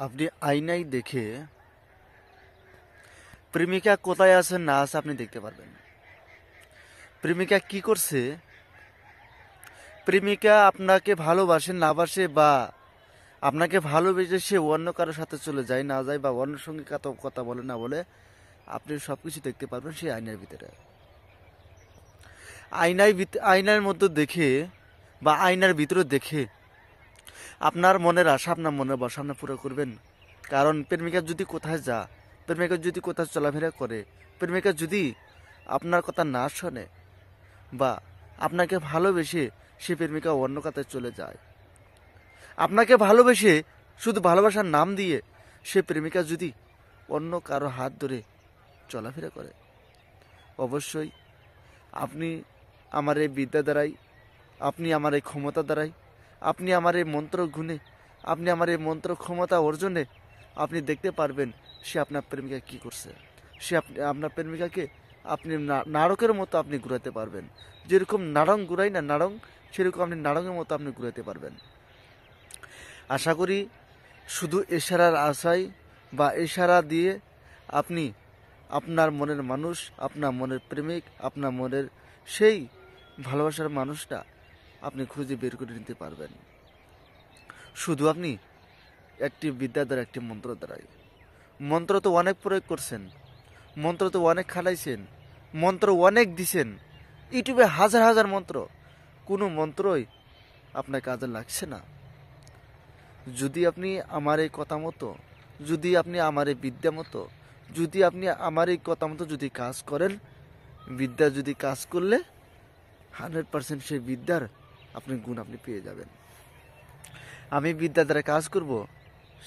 আপনি আয়নায় দেখে প্রেমিকা কোথায় আছে না আছে আপনি দেখতে পারবেন। প্রেমিকা কি করছে, প্রেমিকা আপনাকে ভালোবাসে না বাসে, বা আপনাকে ভালোবেসে সে অন্য কারোর সাথে চলে যায় না যায়, বা অন্য সঙ্গে কথা বলে না বলে, আপনি সবকিছু দেখতে পারবেন সেই আয়নার ভিতরে। আয়নার মধ্যে দেখে বা আয়নার ভিতরে দেখে আপনার মনের আশা, আপনার মনের বাসা আপনি পুরো করবেন। কারণ প্রেমিকা যদি কোথায় যা, প্রেমিকা যদি কোথায় চলাফেরা করে, প্রেমিকা যদি আপনার কথা না শোনে, বা আপনাকে ভালোবেসে সে প্রেমিকা অন্য কাতায় চলে যায়, আপনাকে ভালোবেসে শুধু ভালোবাসার নাম দিয়ে সে প্রেমিকা যদি অন্য কারো হাত ধরে চলাফেরা করে, অবশ্যই আপনি আমার এই বিদ্যা দ্বারাই, আপনি আমার এই ক্ষমতা দ্বারাই, আপনি আমার এই মন্ত্র গুণে, আপনি আমার এই মন্ত্র ক্ষমতা অর্জনে আপনি দেখতে পারবেন সে আপনার প্রেমিকা কি করছে। সে আপনার প্রেমিকাকে আপনি নাড়কের মতো আপনি ঘুরাতে পারবেন। যেরকম নাড়ং ঘুরাই না নাড়ং, সেরকম আপনি নাড়ঙের মতো আপনি ঘুরাতে পারবেন। আশা করি শুধু ইশারার আশায় বা ইশারা দিয়ে আপনি আপনার মনের মানুষ, আপনার মনের প্রেমিক, আপনার মনের সেই ভালোবাসার মানুষটা আপনি খুঁজে বের করে নিতে পারবেন। শুধু আপনি একটি বিদ্যা দ্বারা, একটি মন্ত্র দ্বারাই। মন্ত্র তো অনেক প্রয়োগ করছেন, মন্ত্র তো অনেক খাটাইছেন, মন্ত্র অনেক দিছেন, ইউটিউবে হাজার হাজার মন্ত্র, কোনো মন্ত্রই আপনার কাজে লাগছে না। যদি আপনি আমার এই কথা মতো, যদি আপনি আমার এই বিদ্যা মতো, যদি আপনি আমার এই কথা মতো যদি কাজ করেন, বিদ্যা যদি কাজ করলে 100% সেই বিদ্যার আপনি গুণ আপনি পেয়ে যাবেন। আমি বিদ্যা দ্বারা কাজ করব,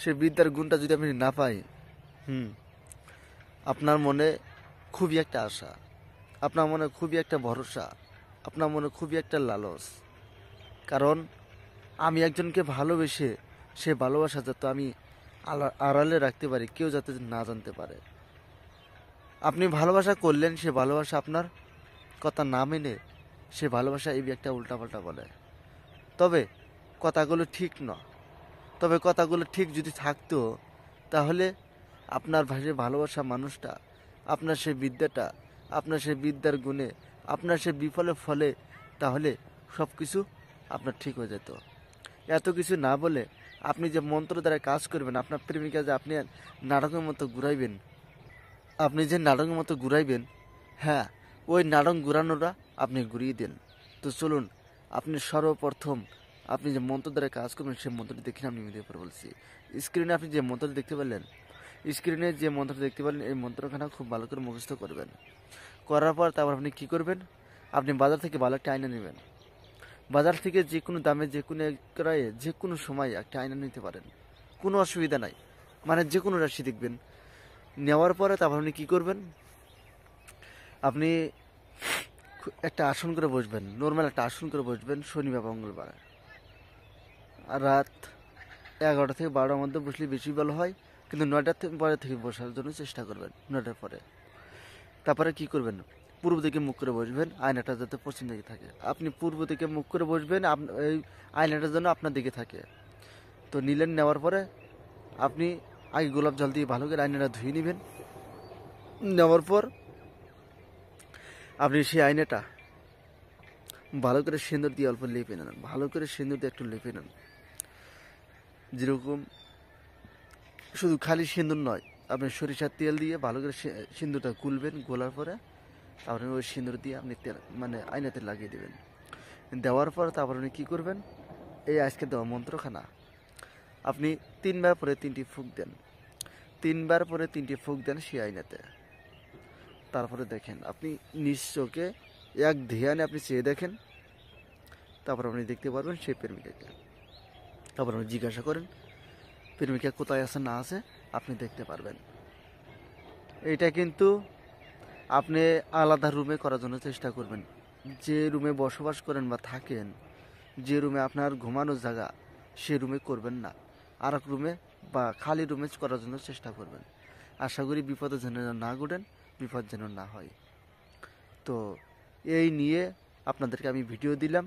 সে বিদ্যার গুণটা যদি আপনি না পাই, আপনার মনে খুবই একটা আশা, আপনার মনে খুবই একটা ভরসা, আপনার মনে খুবই একটা লালস। কারণ আমি একজনকে ভালোবেসে সে ভালোবাসা যাতে আমি আড়ালে রাখতে পারি, কেউ যাতে না জানতে পারে। আপনি ভালোবাসা করলেন, সে ভালোবাসা আপনার কথা না মেনে সে ভালোবাসা এই একটা উল্টাপাল্টা বলে। তবে কথাগুলো ঠিক নয়, তবে কথাগুলো ঠিক যদি থাকতো, তাহলে আপনার ভালোবাসা মানুষটা, আপনার সেই বিদ্যাটা, আপনার সেই বিদ্যার গুণে, আপনার সেই বিফলে ফলে, তাহলে সব কিছু আপনার ঠিক হয়ে যেত। এত কিছু না বলে আপনি যে মন্ত্র দ্বারা কাজ করবেন, আপনার প্রেমিকা যে আপনি নাটকের মতো ঘুরাইবেন, আপনি যে নাটকের মতো ঘুরাইবেন, হ্যাঁ, ওই নাটক ঘুরানোটা আপনি ঘুরিয়ে দেন। তো চলুন, আপনি সর্বপ্রথম আপনি যে মন্ত্র দ্বারা কাজ করবেন সেই মন্ত্রটি দেখে আমি ভিডিও পরে বলছি। স্ক্রিনে আপনি যে মন্ত্রটি দেখতে পেলেন, স্ক্রিনে যে মন্ত্রটি দেখতে পেলেন, এই মন্ত্রখানা খুব ভালো করে মুখস্থ করবেন। করার পর তারপর আপনি কী করবেন, আপনি বাজার থেকে ভালো একটা আয়না নেবেন। বাজার থেকে যে কোনো দামে, যে কোনো ক্রয়ে, যে কোনো সময় একটা আয়না নিতে পারেন, কোনো অসুবিধা নাই। মানে যে কোনো রাশি দেখবেন, নেওয়ার পরে তারপর আপনি কী করবেন, আপনি একটা আসন করে বসবেন, নর্মাল একটা আসন করে বসবেন শনিবার মঙ্গলবার। আর রাত 11টা থেকে 12টার মধ্যে বসলে বেশি ভালো হয়, কিন্তু 9টার পরে থেকে বসার জন্য চেষ্টা করবেন, 9টার পরে। তারপরে কি করবেন, পূর্ব দিকে মুখ করে বসবেন, আয়নাটা যাতে পশ্চিম দিকে থাকে। আপনি পূর্ব দিকে মুখ করে বসবেন, এই আয়নাটার জন্য আপনার দিকে থাকে। তো নিলেন, নেওয়ার পরে আপনি আগে গোলাপ জল দিয়ে ভালো করে আয়নাটা ধুয়ে নেবেন। নেওয়ার পর আপনি সেই আয়নাটা ভালো করে সিঁদুর দিয়ে অল্প লেপে নেন, ভালো করে সিঁদুর দিয়ে একটু লেপে নেন। যেরকম শুধু খালি সিঁদুর নয়, আপনি সরিষার তেল দিয়ে ভালো করে সিঁদুরটা গুলবেন, গোলার পরে তারপরে ওই সিঁদুর দিয়ে আপনি তেল মানে আয়নাতে লাগিয়ে দেবেন। দেওয়ার পর তারপর আপনি কী করবেন, এই আজকে দেওয়া মন্ত্রখানা আপনি 3বার পরে 3টি ফুঁক দেন, 3বার পরে 3টি ফুঁক দেন সেই আয়নাতে। তারপরে দেখেন আপনি নিজ চোখে এক ধ্যানে আপনি চেয়ে দেখেন, তারপর আপনি দেখতে পারবেন সেই প্রেমিকাকে। তারপর আপনি জিজ্ঞাসা করেন প্রেমিকা কোথায় আছে না আছে, আপনি দেখতে পারবেন। এটা কিন্তু আপনি আলাদা রুমে করার জন্য চেষ্টা করবেন। যে রুমে বসবাস করেন বা থাকেন, যে রুমে আপনার ঘুমানোর জায়গা, সে রুমে করবেন না, আর এক রুমে বা খালি রুমে করার জন্য চেষ্টা করবেন। আশা করি বিপদে যেন না ঘটেন, বিপদ যেন না হয়। তো এই নিয়ে আপনাদেরকে আমি ভিডিও দিলাম।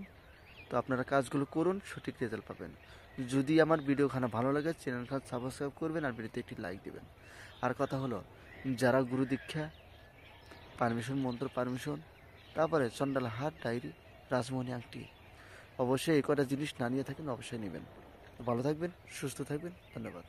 তো আপনারা কাজগুলো করুন, সঠিক রেজাল্ট পাবেন। যদি আমার ভিডিওখানা ভালো লাগে চ্যানেলখানা সাবস্ক্রাইব করবেন আর ভিডিওতে একটি লাইক দেবেন। আর কথা হলো, যারা গুরু দীক্ষা, পারমিশন, মন্ত্র পারমিশন, তারপরে চণ্ডাল হাত, ডায়েরি, রাজমণি আংটি, অবশ্যই এই কটা জিনিস না নিয়ে থাকেন, অবশ্যই নেবেন। ভালো থাকবেন, সুস্থ থাকবেন, ধন্যবাদ।